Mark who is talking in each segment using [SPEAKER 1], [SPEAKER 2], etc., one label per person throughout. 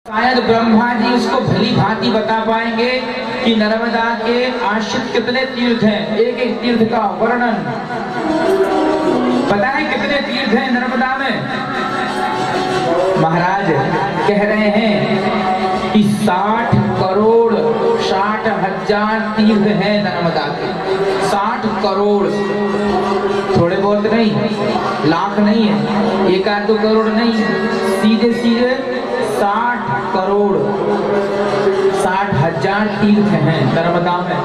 [SPEAKER 1] शायद ब्रह्मा जी उसको भली भांति बता पाएंगे कि नर्मदा के आश्रित कितने तीर्थ हैं। एक एक तीर्थ का वर्णन पता है कितने तीर्थ हैं नर्मदा में। महाराज कह रहे हैं कि 60 करोड़ 60,000 तीर्थ हैं नर्मदा के। 60 करोड़, थोड़े बहुत नहीं, लाख नहीं है, 1-2 करोड़ नहीं, सीधे सीधे 60 करोड़ 60,000 तीर्थ हैं नर्मदा में।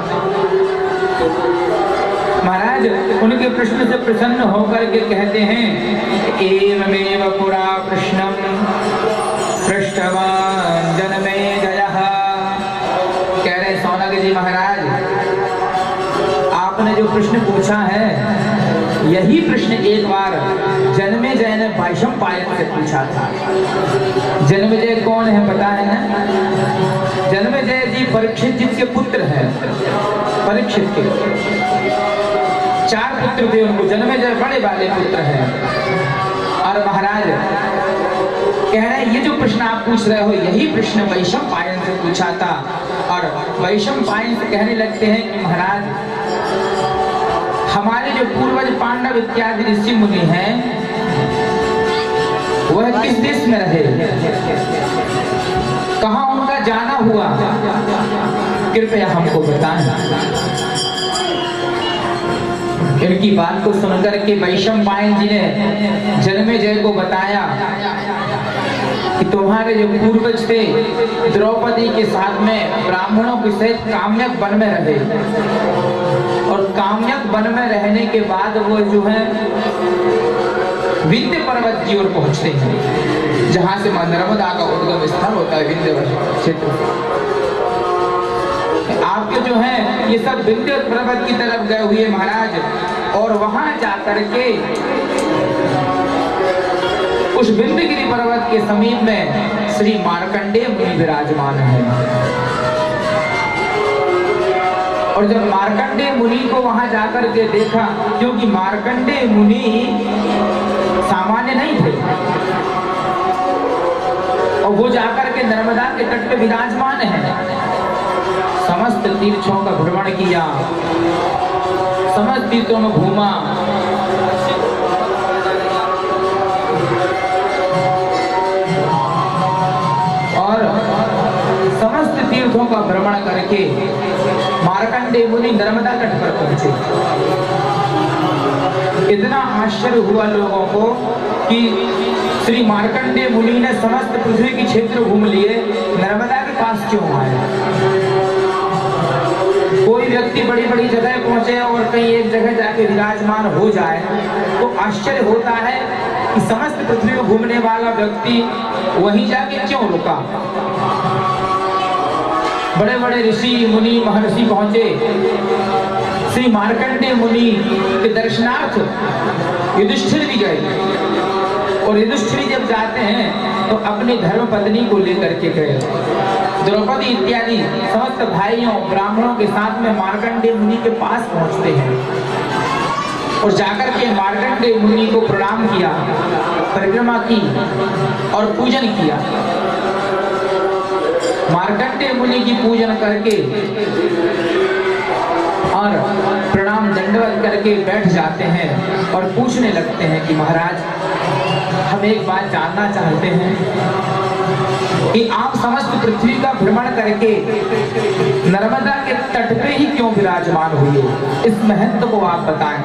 [SPEAKER 1] महाराज उनके प्रश्न से प्रसन्न होकर के कहते हैं एवमेव पुरा प्रश्नम पृष्ठवान जनमेजयः। कह रहे सौनक जी महाराज, आपने जो प्रश्न पूछा है यही प्रश्न एक बार जन्मेजय ने वैशंपायन से पूछा था। जन्मेजय कौन है पता है ना? जन्मेजय जी परीक्षित जी के पुत्र हैं। परीक्षित के 4 पुत्र थे, उनको जन्मेजय बड़े वाले पुत्र हैं। और महाराज कह रहे हैं ये जो प्रश्न आप पूछ रहे हो यही प्रश्न वैशंपायन से पूछा था। और वैशंपायन से कहने लगते हैं कि महाराज हमारे जो पूर्वज पांडव इत्यादि ऋषि मुनि हैं वह किस देश में रहे, कहां उनका जाना हुआ, कृपया हमको बताएं। इनकी बात को सुनकर के वैशंपायन जी ने जन्मेजय को बताया कि तुम्हारे जो पूर्वज थे द्रौपदी के साथ में ब्राह्मणों के सहित काम्यक वन में रहे, और काम्यक वन में रहने के बाद वो जो है विंध्य पर्वत की ओर पहुंचते हैं, जहां से नर्मदा का उद्गम स्थान होता है विंध्य क्षेत्र। आपके जो है ये सब विंध्य पर्वत की तरफ गए हुए महाराज, और वहां जाकर के उस विंध्यगिरि पर्वत के समीप में श्री मार्कंडेय मुनि विराजमान है। और जब मार्कंडेय मुनि को वहां जाकर के देखा, क्योंकि मार्कंडेय मुनि सामान्य नहीं थे, और वो जाकर के नर्मदा के तट पे विराजमान है। समस्त तीर्थों का भ्रमण किया, समस्त तीर्थों में घूमा, और समस्त तीर्थों का भ्रमण करके मार्कंडेय मुनि नर्मदा तट पर पहुंचे। इतना आश्चर्य हुआ लोगों को कि श्री मार्कंडेय मुनि ने समस्त पृथ्वी के क्षेत्र घूम लिए, नर्मदा के पास क्यों आए? कोई व्यक्ति बड़ी बड़ी जगह पहुंचे और कहीं एक जगह जाके विराजमान हो जाए तो आश्चर्य होता है कि समस्त पृथ्वी में घूमने वाला व्यक्ति वहीं जाके क्यों रुका। बड़े बड़े ऋषि मुनि महर्षि पहुंचे, श्री मार्कंडेय मुनि के दर्शनार्थ युधिष्ठिर भी गए, और युधिष्ठिर जब जाते हैं तो अपनी धर्म पत्नी को लेकर के गए। द्रौपदी इत्यादि समस्त भाइयों ब्राह्मणों के साथ में मार्कंडेय मुनि के पास पहुंचते हैं, और जाकर के मार्कंडेय मुनि को प्रणाम किया, परिक्रमा की और पूजन किया। मार्कंडेय मुनि की पूजन करके और प्रणाम दंडवत करके बैठ जाते हैं और पूछने लगते हैं कि महाराज हम एक बात जानना चाहते हैं कि आप समस्त पृथ्वी का भ्रमण करके नर्मदा के तट पे ही क्यों विराजमान हुए, इस महत्व को आप बताएं।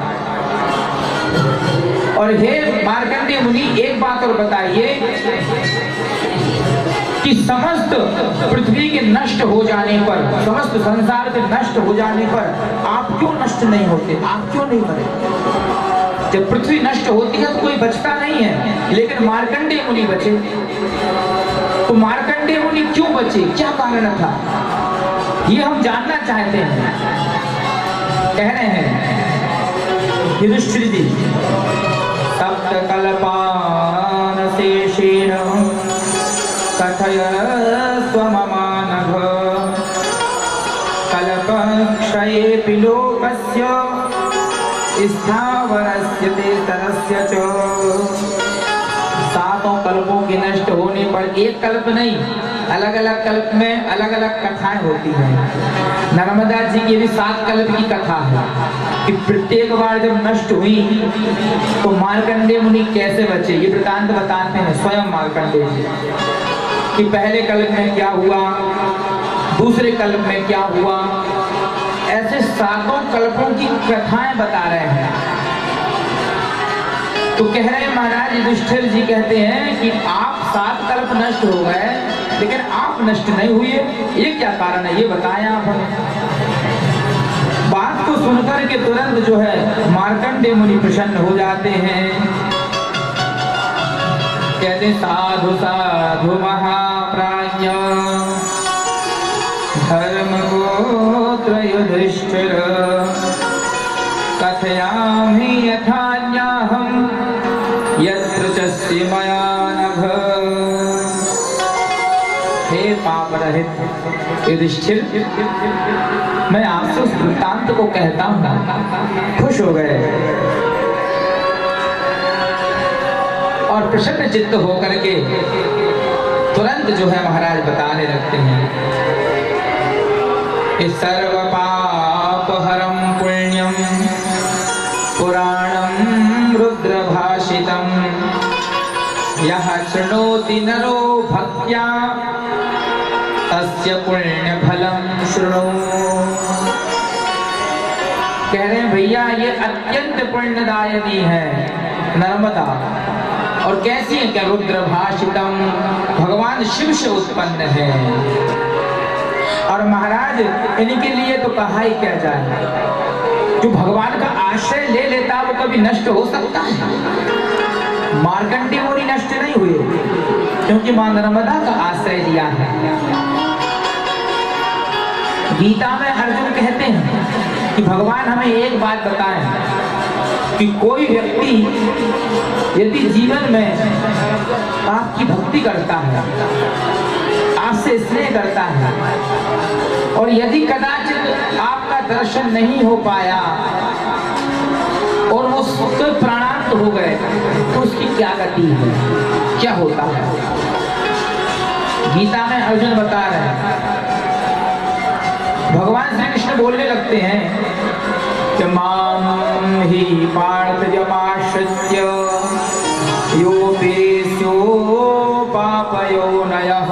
[SPEAKER 1] और हे मार्कंडेय मुनि एक बात और बताइए कि समस्त पृथ्वी के नष्ट हो जाने पर, समस्त संसार के नष्ट हो जाने पर आप क्यों नष्ट नहीं होते, आप क्यों नहीं मरे? जब पृथ्वी नष्ट होती है तो कोई बचता नहीं है, लेकिन मार्कंडेय मुनि बचे। तो मार्कंडेय मुनि क्यों बचे, क्या कारण था, ये हम जानना चाहते हैं। कह रहे हैं युधिष्ठिर जी, सप्त कल्पान शेषेण कथयस्व ममानघ कल्पक्षये लोकस्य स्थावरस्य ते तरस्य च। 7 कल्पों के नष्ट होने पर एक कल्प नहीं, अलग अलग कल्प में अलग अलग कथाएं होती हैं। नर्मदा जी की भी 7 कल्प की कथा है कि प्रत्येक बार जब नष्ट हुई तो मार्कंडेय मुनि कैसे बचे, ये वृतांत बताते हैं स्वयं मार्कंडेय जी कि पहले कल्प में क्या हुआ, दूसरे कल्प में क्या हुआ, ऐसे 7 कल्पों की कथाएं बता रहे हैं। तो कह रहे हैं महाराज युधिष्ठिर जी कहते हैं कि आप 7 कल्प नष्ट हो गए लेकिन आप नष्ट नहीं हुए, ये क्या कारण है, ये बताएं आप हमें। बात को सुनकर के तुरंत जो है मार्कंडेय मुनि प्रसन्न हो जाते हैं। कहते साधु साधु महाप्राज्ञ धर्म गोत्र युधिष्ठिर कथयामि यथा न्याहम् यत्र च मया नघ। हे पाप रहित युधिष्ठिर, मैं आपसे उस वृत्तांत को कहता हूँ। खुश हो गए और प्रसन्न चित्त होकर के तुरंत जो है महाराज बताने लगते हैं। इस सर्व पाप हरम पुण्यम पुराणम रुद्र भाषितम यह शृणोति नरो भक्त्या तस्य पुण्य फलम शृणु। कह रहे हैं भैया ये अत्यंत पुण्यदायिनी है नर्मदा, और कैसी है, क्या रुद्र भाषितम, भगवान शिव से उत्पन्न है। और महाराज इनके लिए तो कहा ही क्या जाए, जो भगवान का आश्रय ले लेता वो कभी नष्ट हो सकता है। मार्कंडेय मुनि नष्ट नहीं हुए क्योंकि मां नर्मदा का आश्रय लिया है। गीता में अर्जुन कहते हैं कि भगवान हमें एक बात बताएं कि कोई व्यक्ति यदि जीवन में आपकी भक्ति करता है, आपसे स्नेह करता है, और यदि कदाचित आपका दर्शन नहीं हो पाया और वो स्वतः प्राणांत हो गए तो उसकी क्या गति है, क्या होता है। गीता में अर्जुन बता रहे हैं, भगवान श्री कृष्ण बोलने लगते हैं कि मां ही पार्थ जमाश्रित्य योपेस्यो पापयोनयः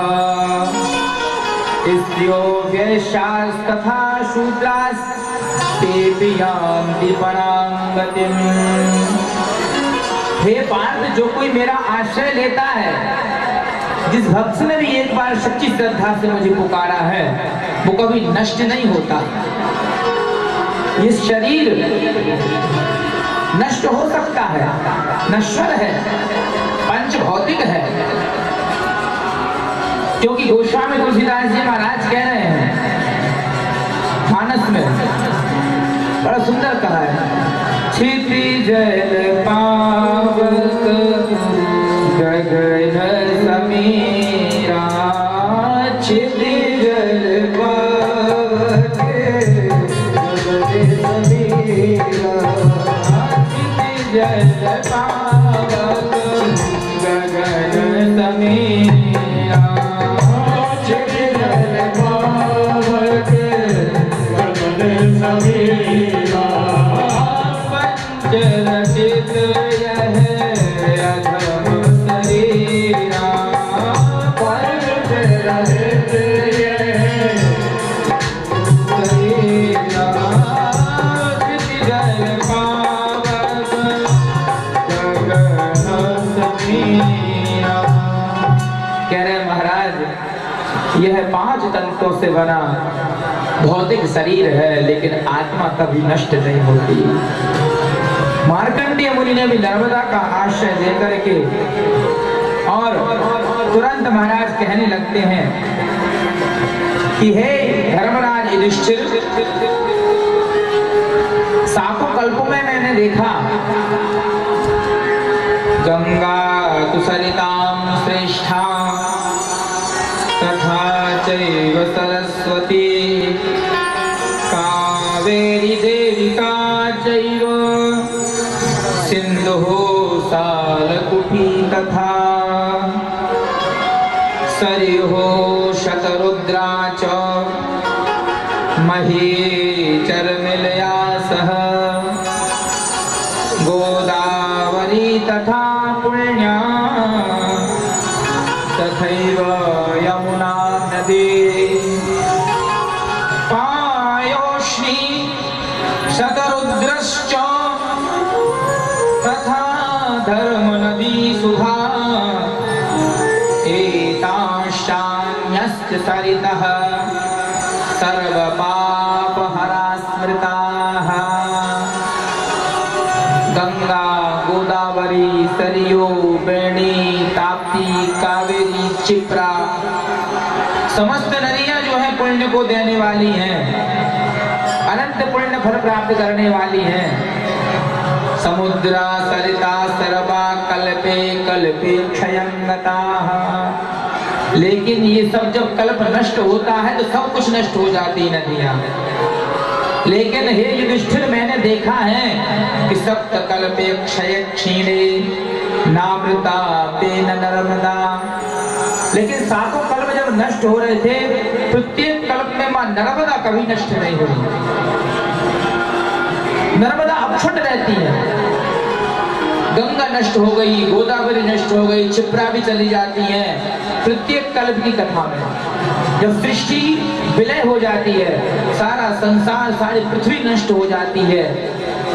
[SPEAKER 1] स्त्रियो वैश्यास्तथा शूद्रास् तेऽपि यान्ति परां गतिम्। हे पार्थ, जो कोई मेरा आश्रय लेता है, जिस भक्त ने भी एक बार सच्ची श्रद्धा से मुझे पुकारा है, वो कभी नष्ट नहीं होता। ये शरीर नष्ट हो सकता है, नश्वर है, पंच भौतिक है, क्योंकि गोस्वामी तुलसीदास जी महाराज कह रहे हैं मानस में, बड़ा सुंदर कहा है, क्षितिजल पावक गगन समीरा, क्षितिजल पावक गगन समीरा, क्षितिजल पावक गगन समीरा, क्षितिजल पावक गगन समीरा, पंचरचित यह अधम शरीरा, पंचरचित यह शरीरा, क्षितिजल पावक गगन समीरा। कह रहे महाराज, यह 5 तत्वों से बना भौतिक शरीर है, लेकिन आत्मा कभी नष्ट नहीं होती। मार्कंडेय मुनि ने भी नर्मदा का आश्रय लेकर के और तुरंत महाराज कहने लगते हैं कि हे धर्मराज युधिष्ठिर, 7 कल्पों में मैंने देखा गंगा तु सरितां श्रेष्ठा तथा चैव सरस्वती कावेरी देविका चैव सिंधुः सालकुटी तथा सरयुः शतरुद्रा च महीचरनिलया सह गोदावरी तथा पुण्या तथैव यमुना नदी पायोष्णी शतरुद्रश्च तथा धर्मनदी सुधा एताश्चान्यश्च सरितः सर्वपापहरा स्मृताः गंगा गोदावरी सरयू बेणी ताप्ती कावेरी क्षिप्रा समस्त नदियां जो है पुण्य को देने वाली हैं, अनंत पुण्य फल प्राप्त करने वाली हैं। समुद्रा सरिता सर्वा कल्पे कल्पे क्षयंगताः। लेकिन ये सब जब कल्प नष्ट होता है तो सब कुछ नष्ट हो जाती नदियां। लेकिन हे युधिष्ठिर मैंने देखा है कि सप्त कल्पे क्षय क्षीणे नामृता पेन नर्मदा। लेकिन सातों कल्प जब नष्ट हो रहे थे प्रत्येक कल्प में मां नर्मदा कभी नष्ट नहीं हुई। नर्मदा अक्षुण्ण रहती है। गंगा नष्ट हो गई, गोदावरी नष्ट हो गई, क्षिप्रा भी चली जाती है। प्रत्येक कल्प की कथा में जब सृष्टि विलय हो जाती है, सारा संसार सारी पृथ्वी नष्ट हो जाती है,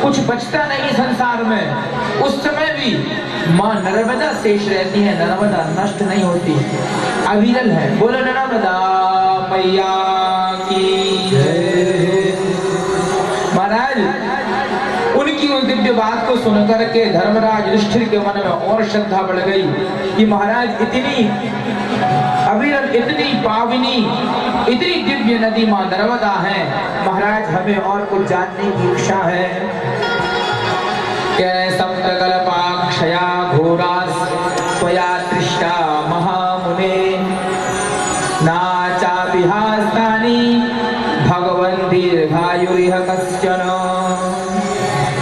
[SPEAKER 1] कुछ बचता नहीं संसार में, उस समय भी मां नर्मदा शेष रहती है। नर्मदा नष्ट नहीं होती, अविरल है। बोलो नर्मदा मैया की जय। महाराज उनकी उस दिव्य बात को सुनकर के धर्मराज युधिष्ठिर के मन में और श्रद्धा बढ़ गई कि महाराज इतनी अविरल, इतनी पावनी, इतनी दिव्य नदी मां नर्मदा है। महाराज हमें और कुछ जानने की इच्छा है। सप्तकल्पाक्षया घोरास त्वया दृष्टा महामुने नाचाभिहास्तानि भगवन् दीर्घायुरिह कश्चन।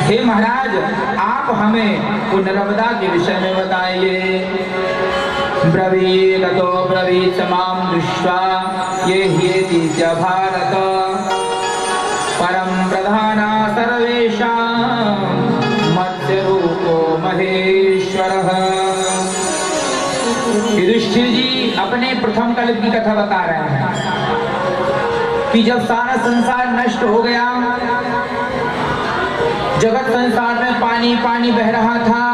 [SPEAKER 1] हे महाराज आप हमें उन नर्मदा के विषय में बताइए। ब्रवीतो ब्रवीत मां दृष्ट्वा ये ह्येति च भारत परम प्रधाना सर्वेषां मत्स्यरूपो महेश्वरः। युधिष्ठिर जी अपने प्रथम कल्प की कथा बता रहे हैं कि जब सारा संसार नष्ट हो गया, जगत संसार में पानी पानी बह रहा था,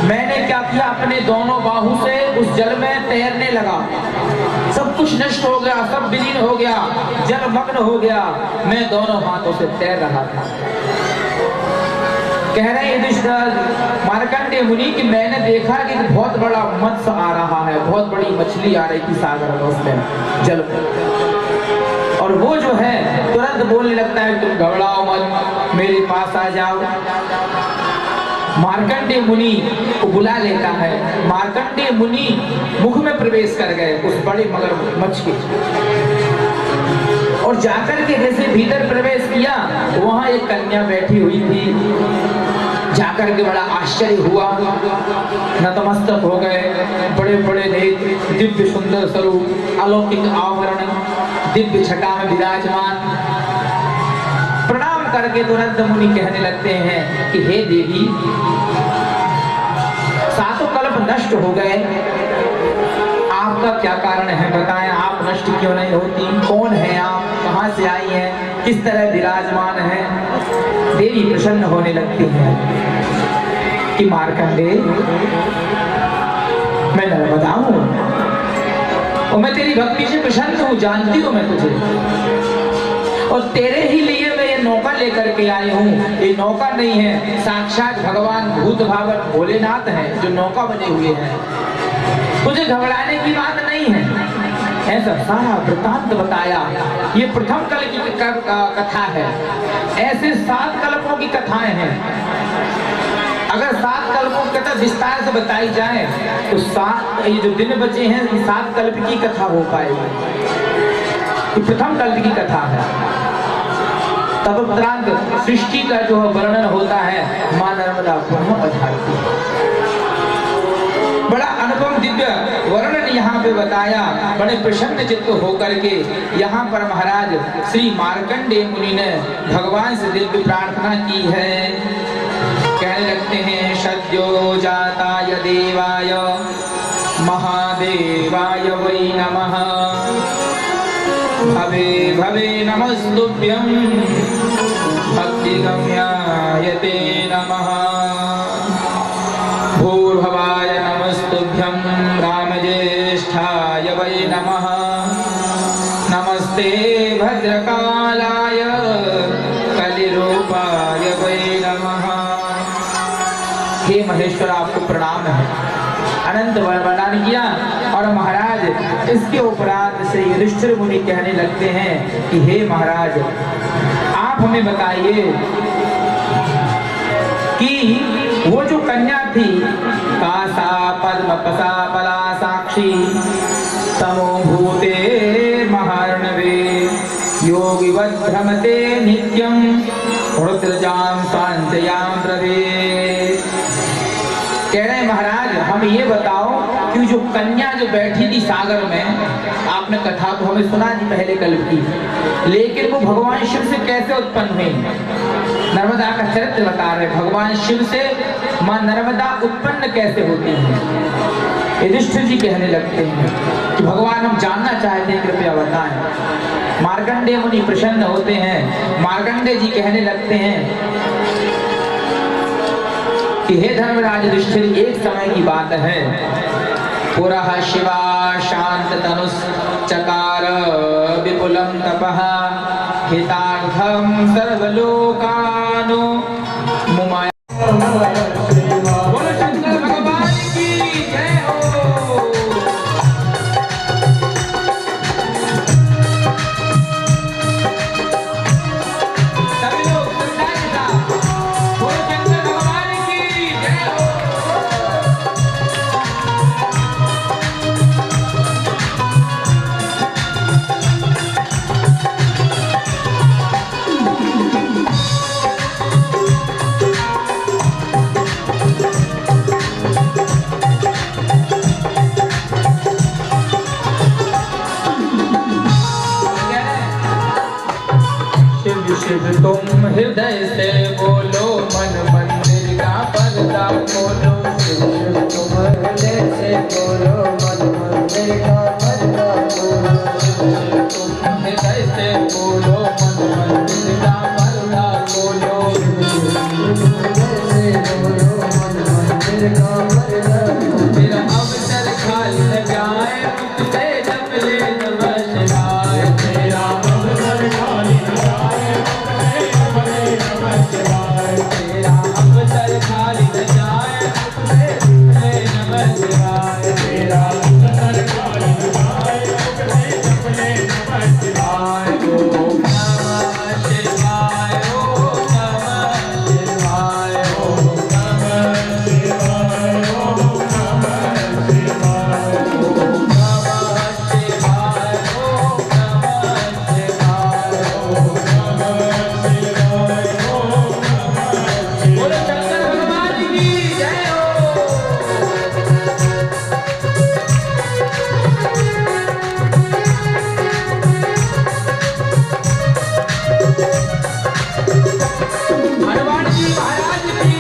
[SPEAKER 1] मैंने क्या किया, अपने दोनों बाहु से उस जल में तैरने लगा। सब कुछ नष्ट हो गया, सब विलीन हो गया, जलमग्न हो गया। मैं दोनों हाथों से तैर रहा था। कह रहे युधिष्ठिर मार्कंडेय मुनि कि मैंने देखा कि बहुत बड़ा मत्स्य आ रहा है, बहुत बड़ी मछली आ रही थी सागर में, उसमें जल में। और वो जो है तुरंत बोलने लगता है तुम घबराओ मत, मेरे पास आ जाओ। मार्कंडेय मुनि को बुला लेता है। मार्कंडेय मुनि मुख में प्रवेश कर गए उस बड़े मगरमच्छ के, और जाकर के जैसे भीतर प्रवेश किया, वहां एक कन्या बैठी हुई थी। जाकर के बड़ा आश्चर्य हुआ, नतमस्तक हो गए, बड़े बड़े नेत्र, दिव्य सुंदर स्वरूप, अलौकिक आवरण, दिव्य छटा में विराजमान। प्रणाम करके तुरंत मुनि कहने लगते हैं कि हे देवी, सातों कल्प नष्ट हो गए, आपका क्या कारण है बताएं, आप नष्ट क्यों नहीं होती? कौन है आप, कहां से आई हैं, किस तरह विराजमान है? देवी प्रसन्न होने लगती है कि मार्कंडेय मैं नर्मदा हूं और मैं तेरी भक्ति से प्रसन्न हूं, जानती हूं मैं तुझे, और तेरे ही लिए मैं ये नौका लेकर के आई हूँ। ये नौका नहीं है, साक्षात भगवान भूत भावन भोलेनाथ हैं जो नौका बने हुए हैं। तुझे घबराने की बात नहीं है। ऐसा सारा वृतांत बताया। ये प्रथम कल्प की कथा है। ऐसे 7 कल्पों की कथाएं हैं। अगर 7 कल्पों की कथा विस्तार से बताई जाए तो 7 ये जो दिन बचे हैं 7 कल्प की कथा हो पाएगी। ये प्रथम कल्प की कथा है। तब उपरांत सृष्टि का जो वर्णन होता है, मां नर्मदा पुनः पधारती है। बड़ा अनुपम परम दिव्य वर्णन यहाँ पे बताया। बड़े प्रसन्न चित्त होकर के यहाँ पर महाराज श्री मार्कंडेय मुनि ने भगवान से दिव्य प्रार्थना की है। कहने लगते हैं सद्यो जाताय देवाय महादेवाय वै नमः भवे भवे नमस्तुभ्यं भक्तिगम्याय ते नमः भूर्भवाय नमस्तुभ्यं रामज्येष्ठाय वै नमः नमस्ते भद्रकालाय कलिरूपाय वै नमः। हे महेश्वर आपको प्रणाम है। अनंत वरदान किया और महाराज इसके उपरांत से युधिष्ठिर मुनि कहने लगते हैं कि हे महाराज आप हमें बताइए कि वो जो कन्या थी कासा पद्मपसा पला साक्षी तमोभूते महार्णवे योगिवत् भ्रमते नित्यं रुद्रजां स्वांचयां ब्रवीत्। कह रहे हैं महाराज हम ये बताओ कि जो कन्या जो बैठी थी सागर में, आपने कथा तो हमें सुना थी पहले कल की, लेकिन वो भगवान शिव से कैसे उत्पन्न हुई? नर्मदा का चरित्र बता रहे भगवान शिव से मां नर्मदा उत्पन्न कैसे होती है। युधिष्ठिर जी कहने लगते हैं कि भगवान हम जानना चाहते हैं, कृपया बताएं। मार्कंडेय मुनि प्रसन्न होते हैं। मार्कंडेय जी कहने लगते हैं कि हे धर्मराज युधिष्ठिर एक समय की बात है, पुरः शिवा शांत तनुश्चकार विपुलं तपः हितार्थं सर्वलोकानो मुमाय। बोलो शंकर भगवान की जय हो। सभी लोग संतान बोलो शंकर भगवान की जय हो। शिव तुम हृदय से बोलो मन मंदिर का पर्दा खोलो। शिव तुम हृदय से बोलो मन मंदिर का पर्दा खोलो। शिव तुम हृदय से बोलो मन मंदिर का पर्दा खोलो। मेरा अवसर खाली न जाए मुझसे जप ले नमः शिवाय। तेरा अवसर खाली न जाए तेरा अवसर खाली न जाए नमः शिवाय। तेरा अवसर खाली न जाए नमः शिवाय। ओम नमः शिवाय ओम नमः शिवाय ओम नमः शिवाय ओम नमः शिवाय ओम नमः शिवाय ओम नमः शिवाय ओम नमः शिवाय ओम। बोलो शंकर भगवान की जय हो। हनुमान जी महाराज की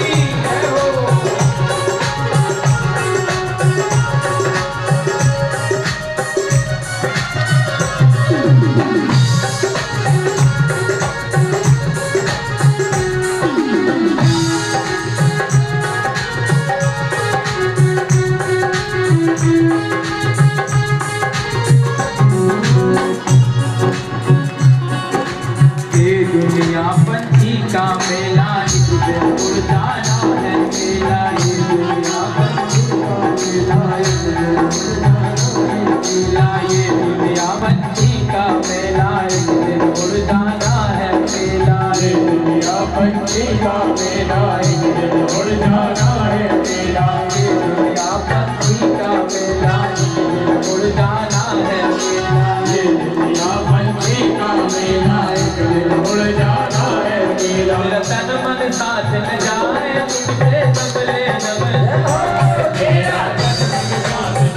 [SPEAKER 1] जय हो। ये दुनिया पंछी का मेला इस दिन उड़ाना है मेला। ये दुनिया पंछी का मेला इस दिन उड़ाना है मेला। ये दुनिया पंछी का मेला इस दिन उड़ाना है मेला। ये दुनिया पंछी का मेला इस दिन उड़ाना है मेला। ये दुनिया पंछी का मेला इस दिन उड़ाना है मेला। ये दुनिया पंछी का मेला इस दिन उड़ जाना है मेरा। मेरा तन मन साथ न जाए तुझसे जब ले नमः। मेरा तन मन साथ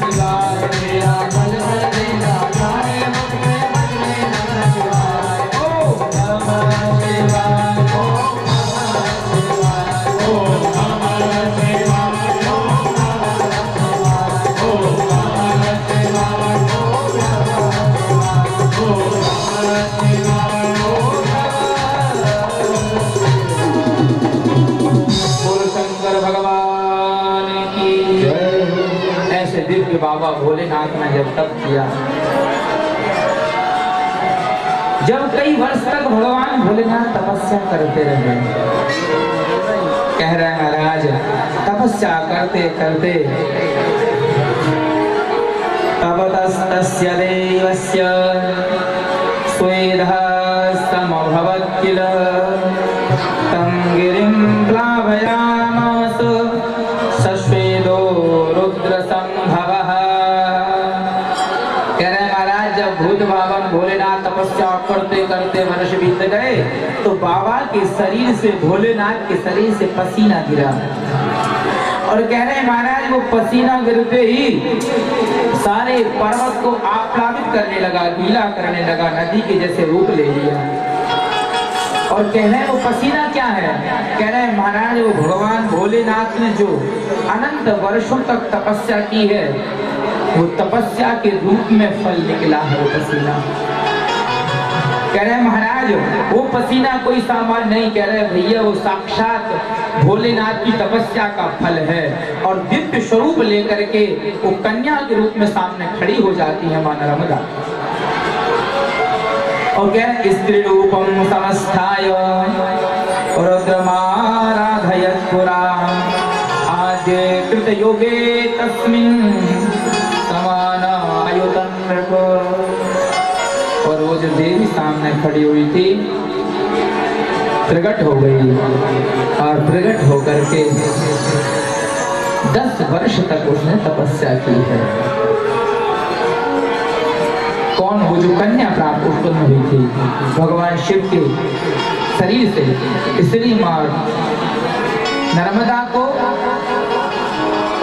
[SPEAKER 1] शिवाय मेरा मन भर देना चाहे मुझे मन में नमः शिवाय ओम नमः शिवाय ओम नमः शिवाय ओम नमः शिवाय ओम नमः शिवाय ओम नमः शिवाय ओम शंकर भगवान की जय। ऐसे दिव्य बाबा भोलेनाथ ने जब तप किया, जब कई वर्ष तक भगवान भोलेनाथ तपस्या करते रहे, कह रहे हैं महाराज तपस्या करते करते तपतस्तस्य देवस्य स्वेदः समभवत् किल तं गिरिं प्लावयामास सस्वेदो रुद्र संभवः। कह रहे महाराज जब भूत बाबा भोलेनाथ तपस्या करते करते वर्ष बीत गए तो बाबा के शरीर से, भोलेनाथ के शरीर से पसीना गिरा, और कह रहे हैं महाराज वो पसीना गिरते ही सारे पर्वत को आप्लावित करने लगा, गीला करने लगा, नदी के जैसे रूप ले लिया। और कह रहे हैं वो पसीना क्या है, कह रहे हैं महाराज वो भगवान भोलेनाथ ने जो अनंत वर्षों तक तपस्या की है वो तपस्या के रूप में फल निकला है वो पसीना। कह रहे हैं महाराज वो पसीना कोई सामान नहीं, कह रहे भैया वो साक्षात भोलेनाथ की तपस्या का फल है, और दिव्य स्वरूप लेकर के वो कन्या के रूप में सामने खड़ी हो जाती है मां नर्मदा। और कह रहे स्त्री रूपम समस्थाय रुद्रमाराधयत् पुरा आद्य कृत योगे तस्मिन् समानायुतं नृप। और वो जो देवी सामने खड़ी हुई थी प्रकट हो गई, और प्रकट होकर के 10 वर्ष तक उसने तपस्या की है। कौन, वो जो कन्या प्राप्त उत्पन्न हुई थी भगवान शिव के शरीर से, इसलिए मां नर्मदा को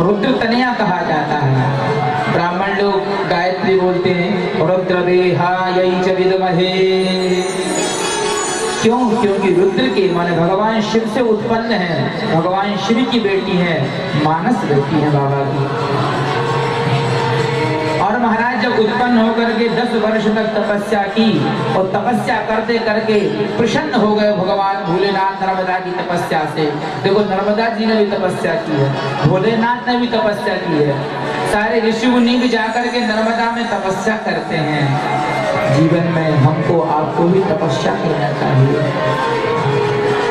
[SPEAKER 1] रुद्र तनया कहा जाता है। ब्राह्मण लोग गायत्री बोलते हैं रुद्र देहायै च विद्महे, क्यों? क्योंकि रुद्र के माने भगवान शिव से उत्पन्न है, भगवान शिव की बेटी है, मानस बेटी है बाबा की। और महाराज जब उत्पन्न होकर के 10 वर्ष तक तपस्या की, और तपस्या करते करके प्रसन्न हो गए भगवान भोलेनाथ नर्मदा की तपस्या से। देखो नर्मदा जी ने भी तपस्या की है, भोलेनाथ ने भी तपस्या की है, सारे ऋषि मुनि भी जाकर के नर्मदा में तपस्या करते हैं। जीवन में हमको आपको भी तपस्या करना चाहिए।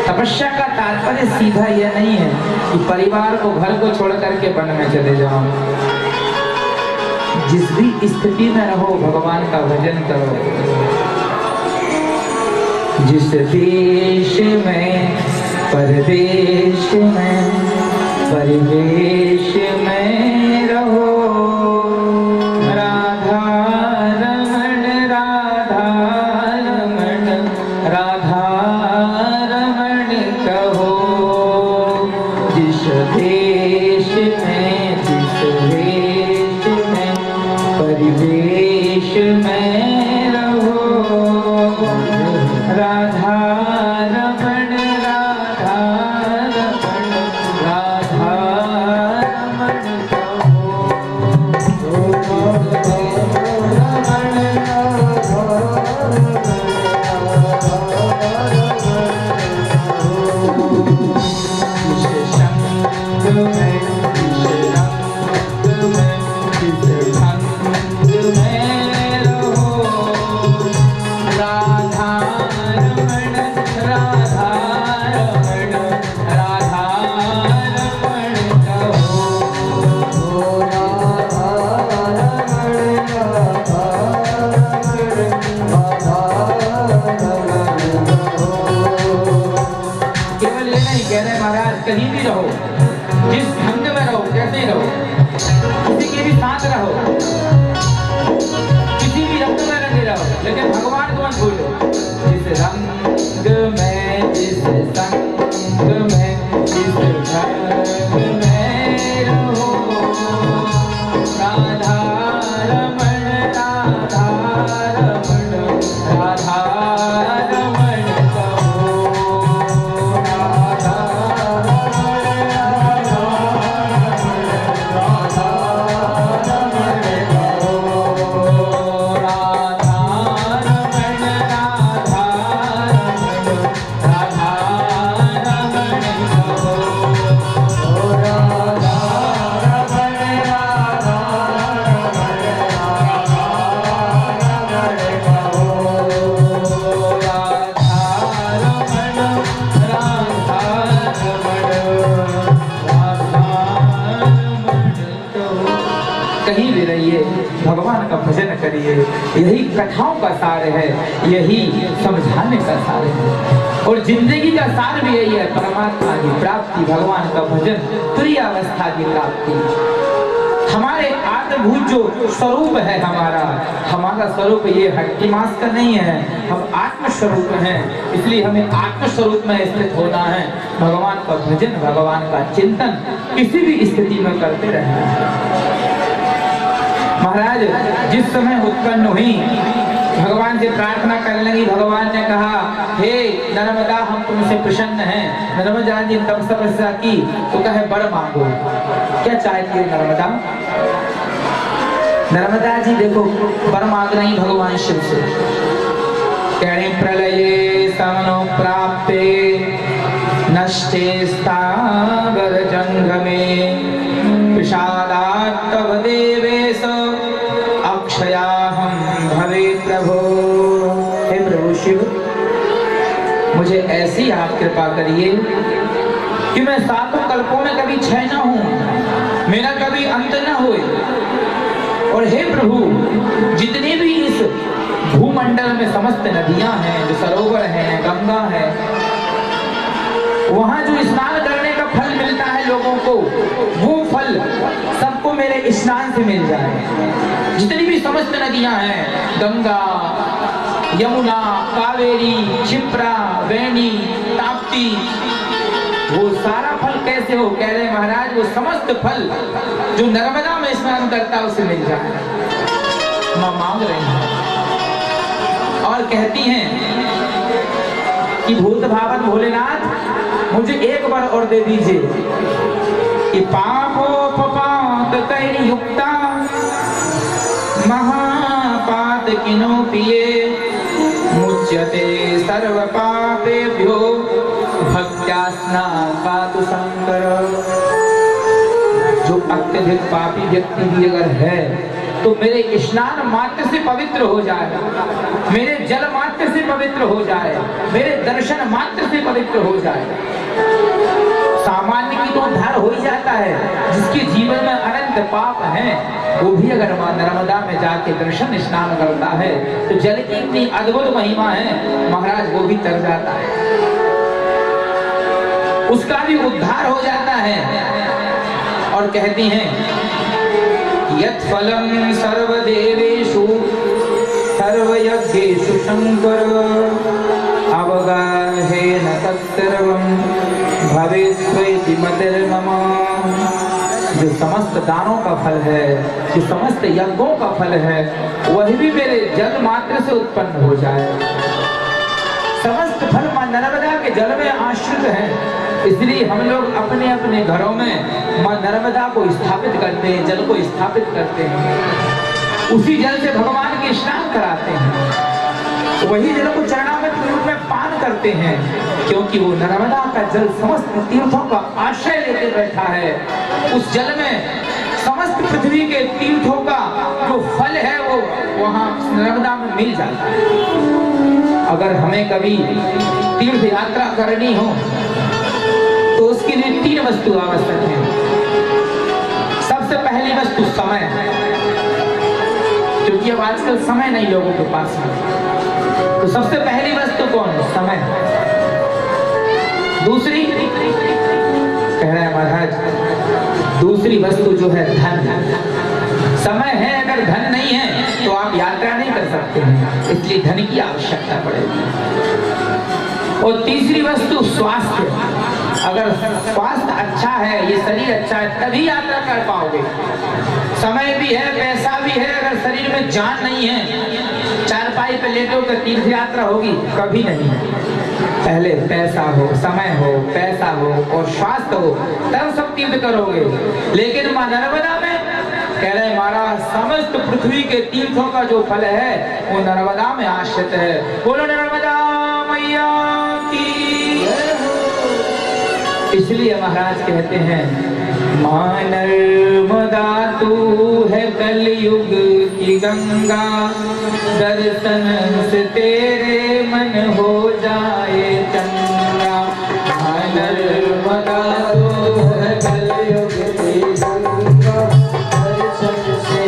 [SPEAKER 1] तपस्या का तात्पर्य सीधा यह नहीं है कि परिवार को, घर को छोड़ करके वन में चले जाओ। जिस भी स्थिति में रहो भगवान का भजन करो। जिस देश में, परदेश में, परिवेश में रहो, राधा रमण राधा रमण राधा रमण कहो। जिस देश में, जिस देश में, परिवेश में रहो, राधा रमण राधा रमण राधा रमण कहो। जिस संग में, जिस रंग में, जिस ढंग में रहो, राधा रमण राधा रमण राधा रमण कहो। केवल ये नहीं कह रहे महाराज, कहीं भी रहो, जिस ढंग में रहो, कैसे रहो, किसी के भी साथ रहो, किसी भी रंग में रंगे रहो, लेकिन भगवान को मत भूलो। जिस रंग में, जिस संग में, जिस ढंग में रहो, राधा कहीं भी रहिए, भगवान का भजन करिए। यही कथाओं का सार है, यही समझाने का सार है। और जिंदगी का सार भी यही है, परमात्मा की प्राप्ति, भगवान का भजन, तुरीय अवस्था की प्राप्ति। हमारे आत्मभूत जो स्वरूप है हमारा स्वरूप ये हड्डी मांस का नहीं है, हम आत्म स्वरूप हैं। इसलिए हमें आत्म स्वरूप में स्थित होना है। भगवान का भजन, भगवान का चिंतन किसी भी स्थिति में करते रहना है। महाराज जिस समय उत्पन्न हुई, भगवान से प्रार्थना करने लगी। भगवान ने कहा, हे नर्मदा, हम तुमसे प्रसन्न हैं। नर्मदा जी तब तपस्या की तो कहे वर मांगो। क्या चाहती है नर्मदा? नर्मदा जी देखो वर मांग रही भगवान शिव से। कह रही प्रलये समनो प्राप्ते नष्टे स्थावर जंगमे विषादात् तव देवेश अक्षयाहं भवे प्रभो। हे प्रभु शिव, मुझे ऐसी आप कृपा करिए कि मैं सातों कल्पों में कभी क्षय न हूं, मेरा कभी अंत न होए। और हे प्रभु, जितने भी इस भूमंडल में समस्त नदियां हैं, जो सरोवर हैं, गंगा है, वहां जो स्नान करने का फल मिलता है लोगों को, वो फल सबको मेरे स्नान से मिल जाए। जितनी भी समस्त नदियां हैं, गंगा, यमुना, कावेरी, क्षिप्रा, वेणी, ताप्ती, वो सारा फल कैसे हो? कह रहे महाराज, वो समस्त फल जो नर्मदा में स्नान करता है उसे मिल जाए। मां मांग रही हैं और कहती हैं कि भूत भावन भोलेनाथ, मुझे एक बार और दे दीजिए कि पापोपपात कैर युक्ता महापात किनो पिए मुच्यते सर्व पापेभ्यो भक्त्या स्नातु शंकर। जो अत्यधिक पापी व्यक्ति भी अगर है तो मेरे स्नान मात्र से पवित्र हो जाए, मेरे जल मात्र से पवित्र हो जाए, मेरे दर्शन मात्र से पवित्र हो जाए। सामान्य की तो उद्धार हो ही जाता है, जिसके जीवन में अनंत पाप हैं, वो भी अगर मां नर्मदा में जाके दर्शन स्नान करता है तो जल की इतनी अद्भुत महिमा है, महाराज वो भी तर जाता है, उसका भी उद्धार हो जाता है। और कहती हैं यत् फलं सर्वदेवेषु सर्वयज्ञेषु शंकर अवगाहेन तत्सर्वं भवेत्त्वेति मतिर्मम। जो समस्त दानों का फल है, जो समस्त यज्ञों का फल है, वही भी मेरे जल मात्र से उत्पन्न हो जाए। समस्त फल मां नर्मदा के जल में आश्रित हैं। इसलिए हम लोग अपने अपने घरों में मां नर्मदा को स्थापित करते हैं, जल को स्थापित करते हैं, उसी जल से भगवान के स्नान कराते हैं, वही जल को चरणामृत के रूप में पान करते हैं, क्योंकि वो नर्मदा का जल समस्त तीर्थों का आश्रय लेके बैठा है। उस जल में समस्त पृथ्वी के तीर्थों का जो फल है वो वहां नर्मदा में मिल जाता है। अगर हमें कभी तीर्थ यात्रा करनी हो तो उसके लिए 3 वस्तु आवश्यक है। सबसे पहली वस्तु समय, क्योंकि अब आजकल समय नहीं लोगों के पास में, तो सबसे पहली वस्तु कौन है? समय। दूसरी कह रहा है महाराज, दूसरी वस्तु जो है धन। समय है, अगर धन नहीं है तो आप यात्रा नहीं कर सकते हैं, इसलिए धन की आवश्यकता पड़ेगी। और तीसरी वस्तु स्वास्थ्य। अगर स्वास्थ्य अच्छा है, ये शरीर अच्छा है, तभी यात्रा कर पाओगे। समय भी है, पैसा भी है, अगर शरीर में जान नहीं है, चारपाई पे लेटो कर तीर्थ यात्रा होगी? कभी नहीं। पहले पैसा हो, समय हो, पैसा हो और स्वास्थ्य हो, तब सब तीर्थ करोगे। लेकिन मां नर्मदा में कह रहे महाराज, समस्त पृथ्वी के तीर्थों का जो फल है वो नर्मदा में आश्रित है। बोलो नर्मदा मैया की। इसलिए महाराज कहते हैं, मां नर्मदा तू है कलयुग की गंगा, दर्शन से तेरे मन हो जाए चंगा। मां नर्मदा तू है कलयुग की गंगा, दर्शन से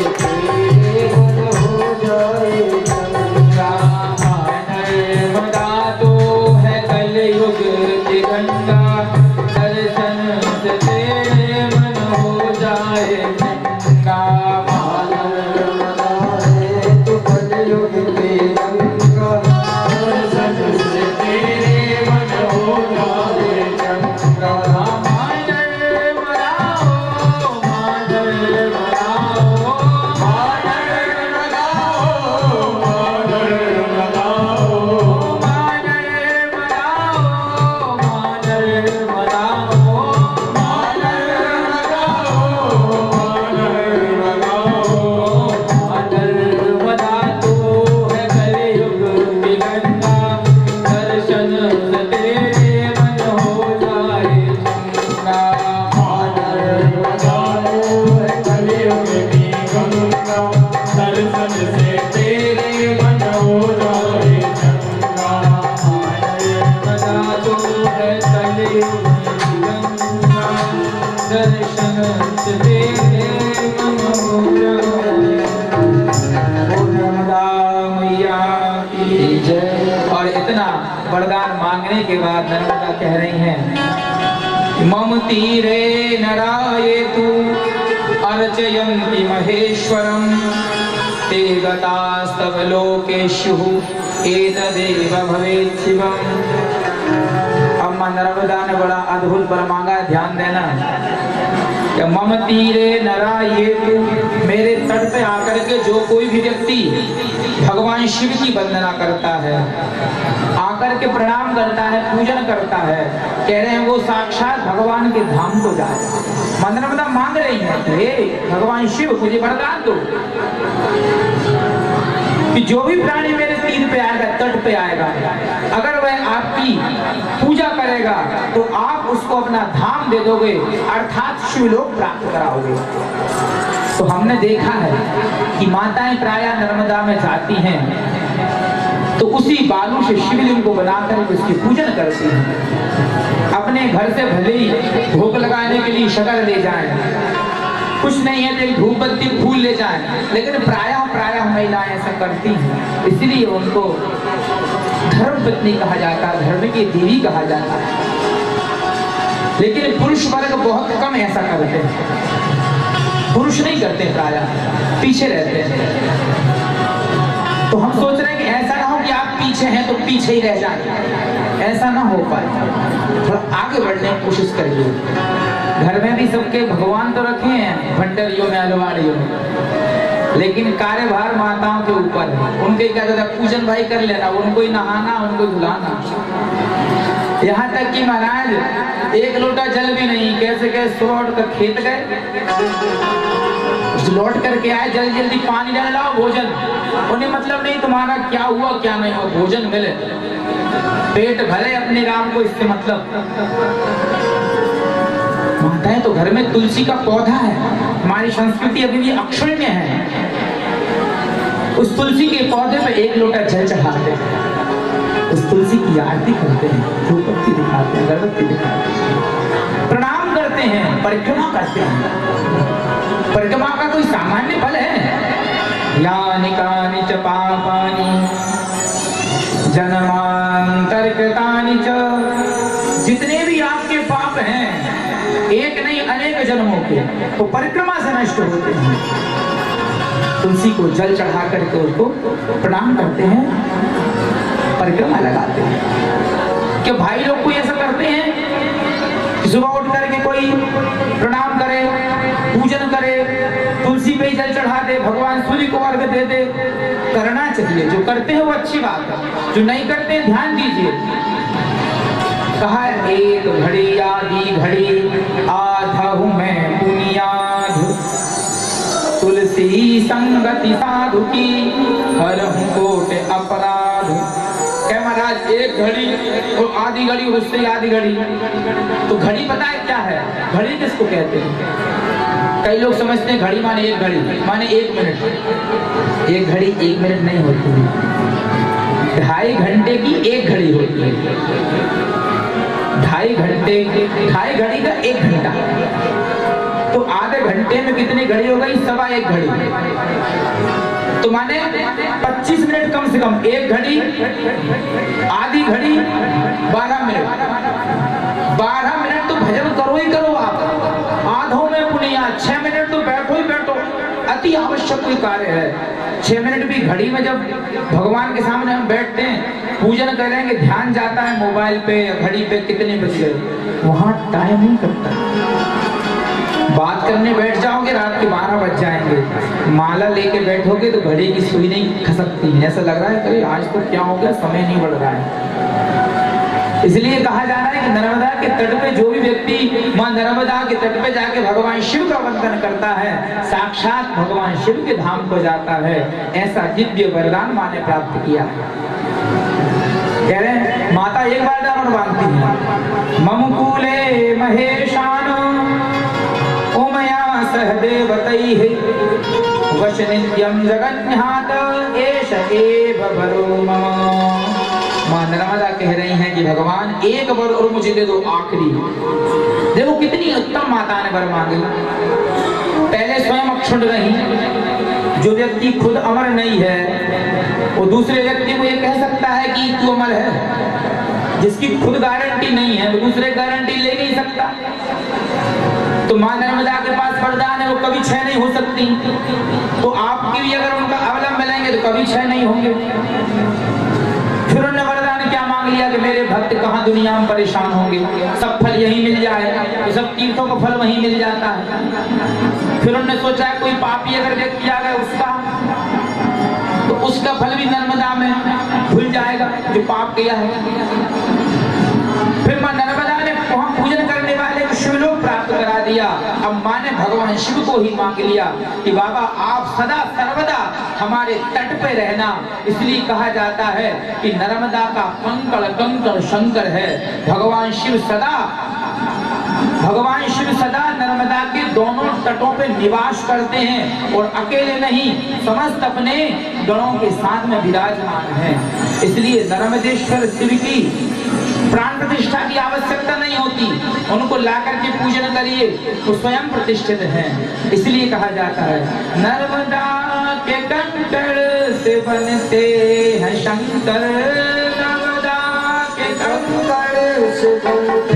[SPEAKER 1] मांगने के बाद नर्मदा कह रही हैं, मम तीरे नराये तू अर्चयन्ति महेश्वरम ते गतास्तव लोकेषु एतदेव भवेत् शिवम्। अब मां नर्मदा ने बड़ा अद्भुत वर मांगा, ध्यान देना। मम तीरे नराये तू, मेरे तट पे आकर के जो कोई भी व्यक्ति भगवान शिव की वंदना करता है, आकर के प्रणाम करता है, पूजन करता है, कह रहे हैं वो साक्षात भगवान के धाम को जाए। नर्मदा मांग रही है कि भगवान शिव मुझे वरदान दो कि जो भी प्राणी मेरे तीर पे आएगा, तट पे आएगा, अगर वह आपकी पूजा करेगा तो आप उसको अपना धाम दे दोगे, अर्थात शिवलोक प्राप्त कराओगे। तो हमने देखा है कि माताएं प्रायः नर्मदा में जाती हैं तो उसी बालू से शिवलिंग को बनाकर उसकी पूजन करती हैं। अपने घर से भले ही भोग लगाने के लिए शक्कर ले जाएं, कुछ नहीं है तो धूप बत्ती फूल ले जाएं, लेकिन प्रायः महिलाएं ऐसा करती हैं, इसलिए उनको धर्म पत्नी कहा जाता है, धर्म की देवी कहा जाता है। लेकिन पुरुष वर्ग बहुत कम ऐसा करते हैं, पुरुष नहीं करते, प्रायः पीछे रहते हैं। तो हम सोच रहे हैं कि ऐसा ना हो कि आप पीछे हैं तो पीछे ही रह जाए, ऐसा ना हो पाए, थोड़ा आगे बढ़ने की कोशिश करिए। घर में भी सबके भगवान तो रखे हैं, भंडरियों में, अलवाड़ियों में, लेकिन कार्यभार माताओं के ऊपर है। उनके क्या कहता है, पूजन भाई कर लेना, उनको ही नहाना, उनको धुलाना। यहाँ तक कि महाराज एक लोटा जल भी नहीं, कैसे कैसे सुबह कर खेत गए, लौट करके आए, जल्दी जल्दी पानी डाल लाओ, भोजन। उन्हें मतलब नहीं तुम्हारा क्या हुआ क्या नहीं हुआ, भोजन मिले, पेट भरे, अपने राम को इससे मतलब। माताएं तो घर में तुलसी का पौधा है, हमारी संस्कृति अभी भी अक्षुण्य है, उस तुलसी के पौधे पे एक लोटा जल चढ़ाते हैं, उस तुलसी की आरती करते हैं, धूपबत्ती दिखाते हैं, अगरबत्ती दिखाते हैं, प्रणाम करते हैं, परिक्रमा करते हैं। परिक्रमा का कोई सामान्य फल है? यानि कानि च पापानि जन्मांतरकृतानि च, जितने भी आपके पाप हैं, एक नहीं अनेक जन्मों के, तो परिक्रमा से नष्ट होते हैं। तुलसी को जल चढ़ा करके उसको प्रणाम करते हैं, परिक्रमा लगाते हैं। क्या भाई लोग कोई ऐसा करते हैं कि सुबह उठ करके कोई प्रणाम करे, पूजन करे, तुलसी पे जल चढ़ा दे, भगवान सूर्य को अर्घ दे दे? करना चाहिए, जो करते हैं वो अच्छी बात है, जो नहीं करते ध्यान दीजिए। कहा एक घड़ी आधी घड़ी आधहु मैं पुनियाध, तुलसी संगति साधु की हरहु कोट अपराध। क्या महाराज एक घड़ी और आधी घड़ी और उससे आधी घड़ी, तो घड़ी पता है क्या है? घड़ी किसको कहते हैं? कई लोग समझते हैं घड़ी माने एक घड़ी माने 1 मिनट। एक घड़ी 1 मिनट नहीं होती है, 2.5 घंटे की एक घड़ी होती है। 2.5 घड़ी का 1 घंटा, तो आधे घंटे में कितनी घड़ी हो गई? 1.25 घड़ी। तो माने 25 मिनट कम से कम। एक घड़ी, आधी घड़ी 12 मिनट। 12 मिनट तो भजन करो ही करो आप, आधों में पुनिया। 6 मिनट तो बैठो ही बैठो, अति आवश्यक कोई कार्य है। 6 मिनट भी घड़ी में जब भगवान के सामने हम बैठते हैं, पूजन करेंगे, ध्यान जाता है मोबाइल पे या घड़ी पे कितने बज गए, वहां टाइम नहीं करता। बात करने बैठ जाओगे रात के 12 बज जाएंगे, माला लेके बैठोगे तो घड़ी की सुई नहीं खसकती, ऐसा लग रहा है अरे आज तो क्या हो गया, समय नहीं बढ़ रहा है। इसलिए कहा जा रहा है कि नर्मदा के तट पे जो भी व्यक्ति मां नर्मदा के तट पे जाके भगवान शिव का वंदन करता है, साक्षात भगवान शिव के धाम को जाता है। ऐसा दिव्य वरदान मां ने प्राप्त किया। कह रहे हैं माता एक बार दामन बांधती है, ममुकूले महेशान उमया सहदेवतैः वश नित्यं जगन्नाथ एष एव वरो मम। मां नर्मदा कह रही हैं कि भगवान एक वर और मुझे दे दो, आखिरी। देखो कितनी उत्तम माता ने वर मांगे। पहले स्वयं अक्षुण्ण रही। जो व्यक्ति खुद अमर नहीं है वो दूसरे व्यक्ति को ये कह सकता है कि तू अमर है? जिसकी खुद गारंटी नहीं है वो दूसरे गारंटी ले नहीं सकता। तो मां नर्मदा के पास वरदान है, वो कभी क्षय नहीं हो सकती। तो आपकी भी अगर उनका अवलंब मिलेंगे तो कभी क्षय नहीं होंगे। फिर उन्होंने वरदान क्या मांग लिया कि मेरे भक्त कहाँ दुनिया में परेशान होंगे, सब फल यही मिल जाए, तो सब तीर्थों का फल वहीं मिल जाता है। फिर उन्होंने सोचा कोई पापी अगर व्यक्ति आ गया उसका, तो उसका फल भी नर्मदा में भूल जाएगा जो पाप किया है। फिर मां नर्मदा ने वहां पूजन करने वाले को शिवलोक प्राप्त करा दिया। अब मां ने भगवान शिव को ही मांग लिया कि बाबा आप सदा सर्वदा हमारे तट पे रहना। इसलिए कहा जाता है कि नर्मदा का कंकड़ कंकड़ शंकर है। भगवान शिव सदा नर्मदा के दोनों तटों पे निवास करते हैं और अकेले नहीं, समस्त अपने गणों के साथ में विराजमान हैं। इसलिए नर्मदेश्वर शिव की प्राण प्रतिष्ठा की आवश्यकता नहीं होती, उनको लाकर के पूजन करिए, वो स्वयं प्रतिष्ठित हैं। इसलिए कहा जाता है नर्मदा के कंकड़ से बनते हैं शंकर, नर्मदा के कंकड़ से बनते